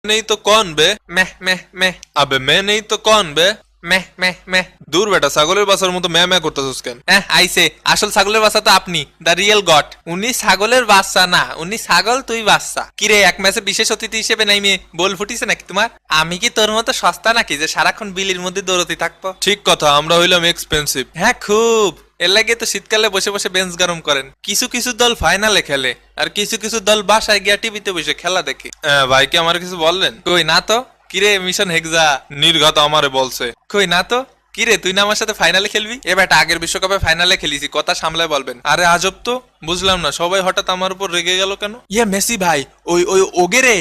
नहीं तो कौन बे? मैं मैं अबे मैं नहीं तो कौन बे? मैं দূর বেটা, ছাগলের বাচ্চার মতো ম্যা ম্যা করতেছিস কেন? আইছে আসল ছাগলের বাচ্চা তো আপনি, দা রিয়েল গড। উনি ছাগলের বাচ্চা না, উনি ছাগল, তুই বাচ্চা। কিরে, এক ম্যাচে বিশেষ অতিথি হিসেবে নাইমে বল ফুটিছে নাকি তোমার? আমি কি তোর মতো সস্তা নাকি যে সারাক্ষণ বিলির মধ্যে দৌড়তে থাকবো? ঠিক কথা, আমরা হইলাম এক্সপেন্সিভ। হ্যাঁ খুব, এর লাগে তো শীতকালে বসে বসে বেঞ্চ গরম করেন। কিছু কিছু দল ফাইনালে খেলে, আর কিছু কিছু দল বাসায় গিয়া টিভিতে বসে খেলা দেখে। ভাই কি আমার কিছু বললেন? কই না তো। কিরে মিশন হেক্সা? নির্ঘাত আমারে বলছে। কই না তো। কিরে তুই না আমার সাথে ফাইনালে খেলবি? এ বেটা, আগের বিশ্বকাপে ফাইনালে খেলিছি, কথা সামলায় বলবেন। আরে আজব তো, বুঝলাম না সবাই হঠাৎ আমার উপর রেগে গেল কেন? ইয়ে মেসি ভাই, ওই ওই ওগেরে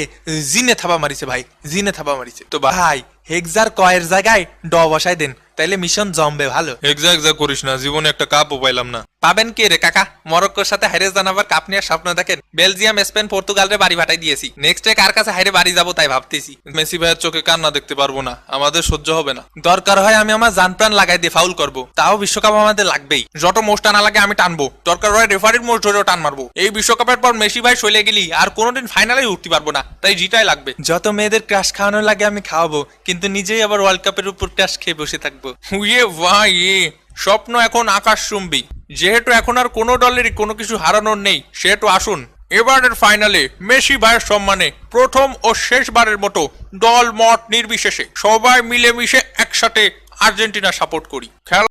জিনে থাবা মারিছে ভাই, জিনে থাবা মারিছে। তো ভাই হেক্সার কয়ের জায়গায় ড বসাই দেন, তাইলে মিশন জমবে ভালো। হেক্সা হেক্সা করিস না, জীবনে একটা কাপও পাইলাম না। পাবেন কে রে কাকা? মরক্কোর সাথে হাইরে জানাবার কাপ নেওয়ার স্বপ্ন দেখেন? বেলজিয়াম, স্পেন, পর্তুগালরে বাড়ি ভাটাই দিয়েছি। নেক্সট কার কাছে হাইরে বাড়ি যাবো তাই ভাবতেছি। মেসি ভাইয়ের চোখে কান্না দেখতে পারবো না, আমাদের সহ্য হবে না। দরকার হয় আমি আমার জান প্রাণ লাগাই দিয়ে ফাউল করবো, তাও বিশ্বকাপ আমাদের লাগবেই। যত মোষ টানা লাগে আমি টানবো, দরকার হয় রেফারির মোষ ধরেও টান মারবো। এই বিশ্বকাপের পর মেসি ভাই চলে গেলি আর কোনোদিন ফাইনালে উঠতে পারবো না, তাই জিটাই লাগবে। যত মেয়েদের ক্রাশ খাওয়ানো লাগে আমি খাওয়াবো, কিন্তু নিজেই আবার ওয়ার্ল্ড কাপের উপর ক্রাশ খেয়ে বসে থাকবো। ইয়ে ভাই, স্বপ্ন এখন আকাশচুম্বী। যেহেতু এখন আর কোনো দলেরই কোনো কিছু হারানোর নেই, সেহেতু আসুন এবারের ফাইনালে মেসি ভাইয়ের সম্মানে প্রথম ও শেষবারের মতো দল মত নির্বিশেষে সবাই মিলেমিশে একসাথে আর্জেন্টিনা সাপোর্ট করি। খেলা